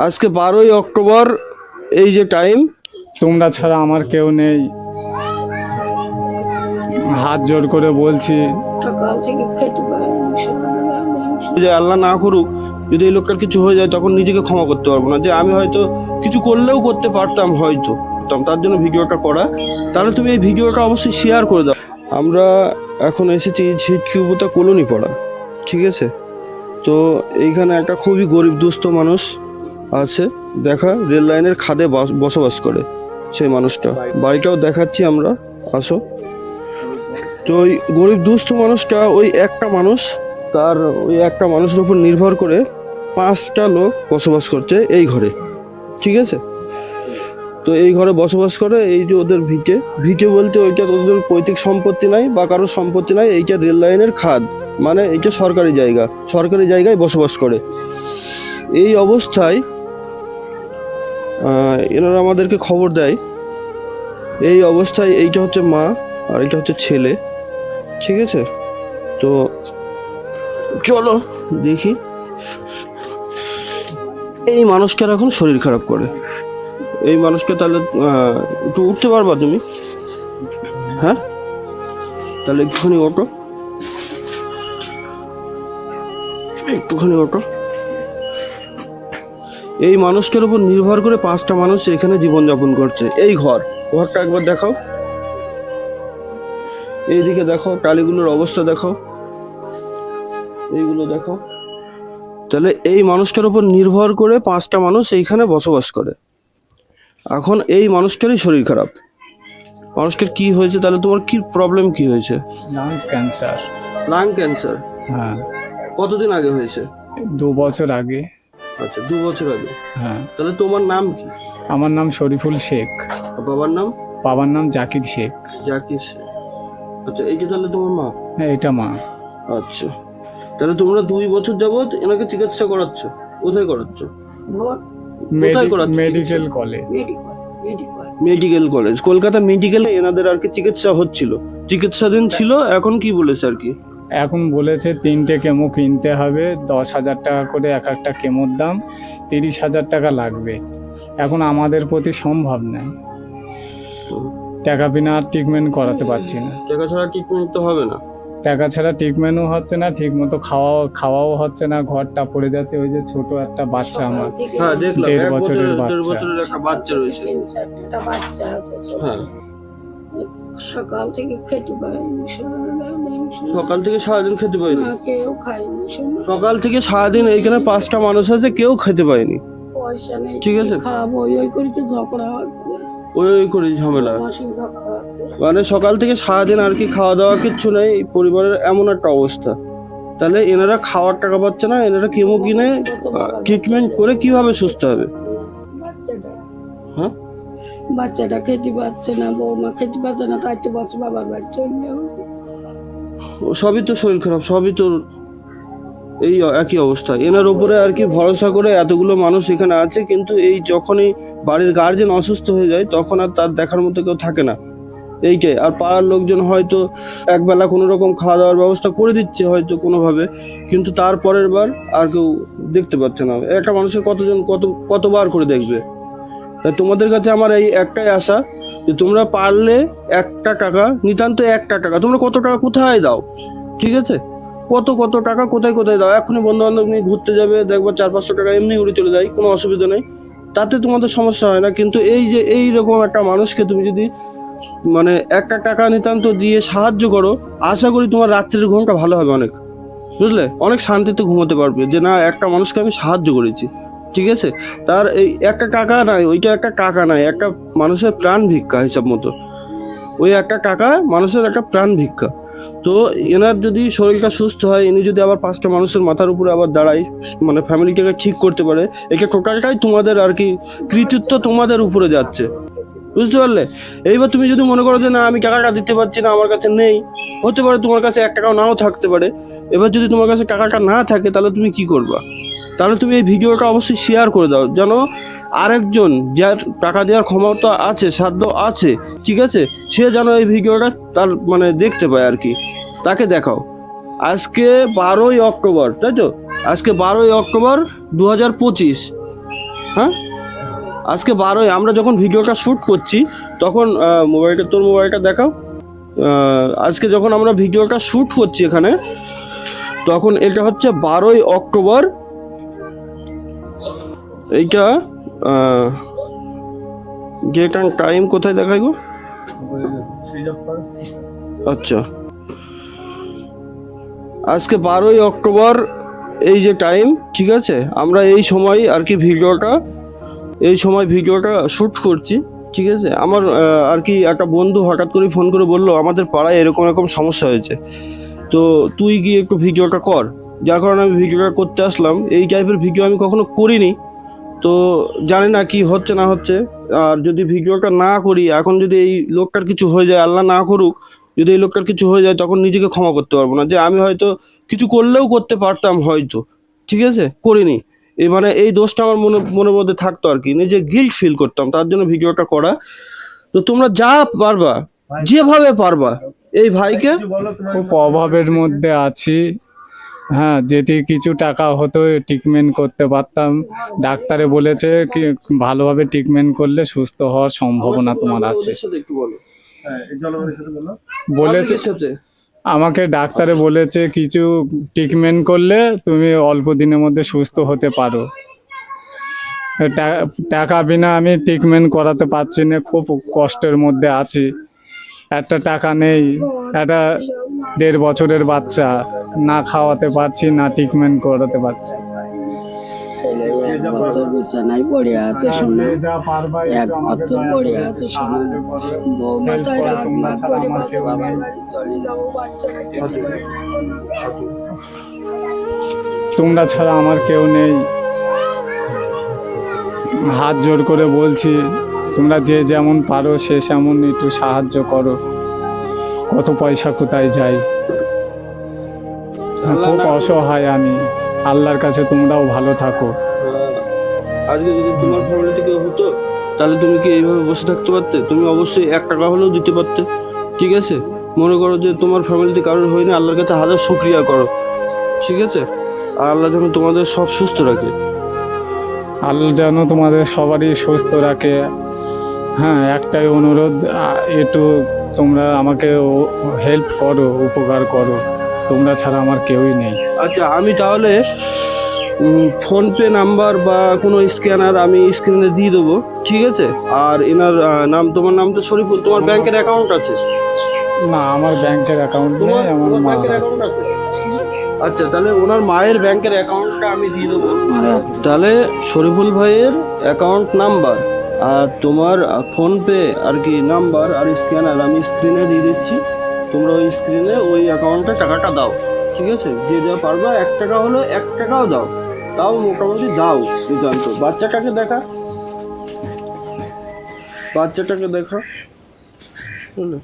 আজকে 12ই অক্টোবর, এই যে টাইম, তোমরা ছাড়া আমার কেউ নেই, হাত জোর করে বলছি। সকাল থেকে খেতে পারিনি, যে আল্লাহ না করুক যদি এই লোকটার কিছু হয়ে যায় তখন নিজেকে ক্ষমা করতে পারবো না, যে আমি হয়তো কিছু করলেও করতে পারতাম, হয়তো তার জন্য ভিডিওটা করা। তাহলে তুমি এই ভিডিওটা অবশ্যই শেয়ার করে দাও। আমরা এখন এসেছি ঝিটকিউপুতা কলোনি পাড়া, ঠিক আছে? তো এইখানে একটা খুবই গরিব দুস্থ মানুষ আছে, দেখা রেল লাইনের খাদে বসবাস করে সেই মানুষটা। বাড়িটাও দেখাচ্ছি আমরা, আসো। তো ওই গরিব দুস্থ মানুষটা, ওই একটা মানুষ, তার ওই একটা মানুষের উপর নির্ভর করে 5টা লোক বসবাস করছে এই ঘরে, ঠিক আছে? তো এই ঘরে বসবাস করে, এই যে ওদের ভিটে, ভিটে বলতে ওইটা ওদের পৈতৃক সম্পত্তি নাই বা কারোর সম্পত্তি নাই, এইটা রেল লাইনের খাদ, মানে এইটা সরকারি জায়গা, সরকারি জায়গায় বসবাস করে। এই অবস্থায় এনারা আমাদেরকে খবর দেয়। এই অবস্থায় এইটা হচ্ছে মা আর এইটা হচ্ছে ছেলে, ঠিক আছে? তো চলো দেখি। এই মানুষটার এখন শরীর খারাপ করে, এই মানুষকে তাহলে একটু উঠতে পারবা তুমি? হ্যাঁ, তাহলে একটুখানি ওঠো, একটুখানি ওঠো। এই মানুষটার উপর নির্ভর করে 5টা মানুষ এখানে জীবনযাপন করছে। এই ঘরটা একবার দেখাও, এইদিকে দেখো, টালিগুলোর অবস্থা দেখো, এইগুলো দেখো। তাহলে এই মানুষটার উপর নির্ভর করে 5টা মানুষ এইখানে বসবাস করে। এখন এই মানুষটারই শরীর খারাপ। মানুষটার কি হয়েছে? তাহলে তোমার কি প্রবলেম, কি হয়েছে? Lungs cancer. Lung cancer? হ্যাঁ, কতদিন আগে হয়েছে? 2 বছর আগে। আচ্ছা, 2 বছর আগে। হ্যাঁ। তাহলে তোমার নাম কি? আমার নাম শরীফুল শেখ। আর বাবার নাম? বাবার নাম জাকির শেখ। জাকির শেখ। আচ্ছা, এই যে তাহলে তোমার মা? হ্যাঁ, এটা মা। আচ্ছা, তাহলে তোমরা 2 বছর যাবত এনাকে চিকিৎসা করাচ্ছ? কোথায় করাচ্ছ? কোথায় করাচ্ছ? Medical college. Medical college, Kolkata মেডিকেলে এনাদের আর কি চিকিৎসা হচ্ছিল, চিকিৎসাধীন ছিল। এখন কি বলেছে আর কি? এখন বলেছে 3টে কেমো কিনতে হবে, 10,000 টাকা করে এক একটা কেমোর দাম, 30,000 টাকা লাগবে। এখন আমাদের প্রতি সম্ভব নয়, টাকা বিনা আর ট্রিটমেন্ট করাতে পারছি না। টাকা ছাড়া ট্রিটমেন্ট তো হবে না। টাকা ছাড়া ট্রিটমেন্টও হচ্ছে না, ঠিক মতো খাওয়াও হচ্ছে না, ঘরটা পড়ে যাচ্ছে। ওই যে ছোট একটা বাচ্চা আমার, হ্যাঁ দেখলাম, 1.5 বছরের 1.5 বাচ্চা। বছরের একটা বাচ্চা রয়েছে। একটা বাচ্চা আছে, হ্যাঁ, সকাল থেকে খেতে পারিনি, সকাল থেকে সারাদিন খেতে পাইনি। কেউ খায়নি, সকাল থেকে সারাদিন এইখানে 5টা মানুষ আছে, কেউ খেতে পায়নি। পয়সা নেই, ঠিক আছে, খারাপ ওই করে তো ঝগড়া হচ্ছে, ওই করে ঝামেলা। ঝগড়া হচ্ছে। মানে সকাল থেকে সারাদিন আর কি খাওয়া দাওয়া কিচ্ছু নেই পরিবারের, এমন একটা অবস্থা। তাহলে এনারা খাওয়ার টাকা পাচ্ছে না, এনারা কেমো কিনে ট্রিটমেন্ট করে কিভাবে সুস্থ হবে? হ্যাঁ, বাচ্চাটা খেতে পাচ্ছে না, বৌমা খেতে পাচ্ছে না, তাই তো বছর বাবার বাড়ি চলে যাবো। সবই তো শরীর খারাপ, সবই তো এই একই অবস্থা। এনার উপরে আর কি ভরসা করে এতগুলো মানুষ এখানে আছে, কিন্তু এই যখনই বাড়ির গার্জেন অসুস্থ হয়ে যায় তখন আর তার দেখার মতো কেউ থাকে না, এইটাই। আর পাড়ার লোকজন হয়তো একবেলা কোনো রকম খাওয়া দাওয়ার ব্যবস্থা করে দিচ্ছে হয়তো কোনোভাবে, কিন্তু তারপরের বার আর কেউ দেখতে পাচ্ছে না। একটা মানুষের কতবার করে দেখবে? তাই তোমাদের কাছে আমার এই একটাই আশা, যে তোমরা পারলে একটা টাকা, নিতান্ত একটা টাকা, তোমরা কত টাকা কোথায় দাও, ঠিক আছে? কত টাকা কোথায় দাও। এখনই বন্ধু বান্ধব নিয়ে ঘুরতে যাবে, দেখবো 400-500 টাকা এমনি উড়ে চলে যায়, কোনো অসুবিধা নেই, তাতে তোমাদের সমস্যা হয় না। কিন্তু এই যে এইরকম একটা মানুষকে তুমি যদি মানে একটা টাকা নিতান্ত দিয়ে সাহায্য করো, আশা করি তোমার রাত্রের ঘুমটা ভালো হবে অনেক, বুঝলে? অনেক শান্তিতে ঘুমোতে পারবে, যে না, একটা মানুষকে আমি সাহায্য করেছি, ঠিক আছে? তার এই একটা টাকা নাই, ওইটা একটা টাকা নাই, একটা মানুষের প্রাণ ভিক্ষা হিসাব মতো। ওই একটা টাকা মানুষের একটা প্রাণ ভিক্ষা। তো এনার যদি শরীরটা সুস্থ হয়, ইনি যদি আবার 5টা মানুষের মাথার উপরে আবার দাঁড়ায়, মানে ফ্যামিলিটাকে ঠিক করতে পারে, এটা টোটালটাই তোমাদের আর কি কৃতিত্ব তোমাদের উপরে যাচ্ছে, বুঝতে পারলে? এইবার তুমি যদি মনে করো যে না, আমি টাকাটা দিতে পারছি না, আমার কাছে নেই, হতে পারে তোমার কাছে 1 টাকাও নাও থাকতে পারে। এবার যদি তোমার কাছে টাকাটা না থাকে, তাহলে তুমি কি করবা? তাহলে তুমি এই ভিডিওটা অবশ্যই শেয়ার করে দাও, যেন আরেকজন যার টাকা দেওয়ার ক্ষমতা আছে, সাধ্য আছে, ঠিক আছে, সে যেন এই ভিডিওটা তার মানে দেখতে পায় আর কি, তাকে দেখাও। আজকে 12ই অক্টোবর, তাই তো? আজকে 12ই অক্টোবর 2025, হ্যাঁ আজকে 12ই আমরা যখন ভিডিওটা শ্যুট করছি তখন তোর মোবাইলটা দেখাও। আজকে যখন আমরা ভিডিওটা শ্যুট করছি এখানে তখন এটা হচ্ছে 12ই অক্টোবর। এইটা ডেট অ্যান্ড টাইম কোথায় দেখাই গো? আচ্ছা আজকে 12ই অক্টোবর এই যে টাইম, ঠিক আছে, আমরা এই সময় আর কি ভিডিওটা শ্যুট করছি, ঠিক আছে। আমার আর কি একটা বন্ধু হঠাৎ করে ফোন করে বললো আমাদের পাড়ায় এরকম এরকম সমস্যা হয়েছে, তো তুই গিয়ে একটু ভিডিওটা কর। যার কারণে আমি ভিডিওটা করতে আসলাম। এই টাইপের ভিডিও আমি কখনো করিনি, তো জানি না কি হচ্ছে না হচ্ছে। আর যদি ভিডিওটা না করি, এখন যদি এই লোকটার কিছু হয়ে যায়, আল্লাহ না করুক, যদি এই লোকটার কিছু হয়ে যায় তখন নিজেকে ক্ষমা করতে পারবো না যে আমি হয়তো কিছু করলেও করতে পারতাম হয়তো, ঠিক আছে, করিনি। মানে এই দোষটা আমার মনের মধ্যে থাকতো আর কি, নিজে গিল্ট ফিল করতাম, তার জন্য ভিডিওটা করা। তো তোমরা যা পারবা, যেভাবে পারবা এই ভাইকে। খুব অভাবের মধ্যে আছি, হ্যাঁ, যদি কিছু টাকা হতো ট্রিটমেন্ট করতে পারতাম। ডাক্তারে বলেছে কি ভালোভাবে ট্রিটমেন্ট করলে সুস্থ হওয়ার সম্ভাবনা তোমার আছে। একটু বলো। বলেছে আমাকে ডাক্তারে বলেছে কিছু ট্রিটমেন্ট করলে তুমি অল্প দিনের মধ্যে সুস্থ হতে পারো। টাকা বিনা আমি ট্রিটমেন্ট করাতে পারছি না, খুব কষ্টের মধ্যে আছি। একটা টাকা নেই, একটা 1.5 বছরের বাচ্চা, না খাওয়াতে পারছি না ট্রিটমেন্ট করাতে পারছি। ছেলে 1 বছর বিছানায় পড়ে আছে, শোনা 1 বছর পড়ে আছে, শোনা বৌমা তাই রাত মাত করে বলছে বাবার বাড়ি চলে যাবো, বাচ্চাটাকে তোমরা ছাড়া আমার কেউ নেই। হাত জোর করে বলছি, তোমরা যে যেমন পারো সে সেমন একটু সাহায্য করো। কত পয়সা কোথায় যায়, খুব অসহায় আমি। আল্লাহর কাছে তোমরাও ভালো থাকো। আজকে যদি তোমার ফ্যামিলিতে কেউ হতো তাহলে তুমি কি এইভাবে বসে থাকতে পারতে? তুমি অবশ্যই 1 টাকা হলেও দিতে পারতে, ঠিক আছে। মনে করো যে তোমার ফ্যামিলিতে কারোর হয়নি, আল্লাহর কাছে হাজার শুকরিয়া করো, ঠিক আছে। আর আল্লাহ যেন তোমাদের সব সুস্থ রাখে। আল্লাহ যেন তোমাদের সবারই সুস্থ রাখে। হ্যাঁ, একটাই অনুরোধ, একটু তোমরা আমাকে হেল্প করো, উপকার করো। তোমরা ছাড়া আমার কেউই নেই। আচ্ছা আমি তাহলে ফোনপে নাম্বার বা কোনো স্ক্যানার আমি স্ক্রিনে দিয়ে দেবো, ঠিক আছে। আর এনার নাম, তোমার নাম তো শরীফুল, তোমার ব্যাংকের অ্যাকাউন্ট আছে? না, আমার ব্যাংকের অ্যাকাউন্ট নেই, আমার মা ব্যাংকের অ্যাকাউন্ট আছে। আচ্ছা তাহলে ওনার মায়ের ব্যাংকের অ্যাকাউন্টটা আমি দিয়ে দেবো। তাহলে শরীফুল ভাইয়ের অ্যাকাউন্ট নাম্বার আর তোমার ফোনপে আর কি নাম্বার আর স্ক্যানার আমি স্ক্রিনে দিয়ে দিচ্ছি। তোমরা ওই স্ক্রিনে ওই অ্যাকাউন্টে টাকাটা দাও, ঠিক আছে। যে যা পারবা, 1 টাকা হলো 1 টাকাও দাও, তাও মোটামুটি দাও নিতান্ত। বাচ্চাটাকে দেখা, বাচ্চাটাকে দেখা, বুঝলে।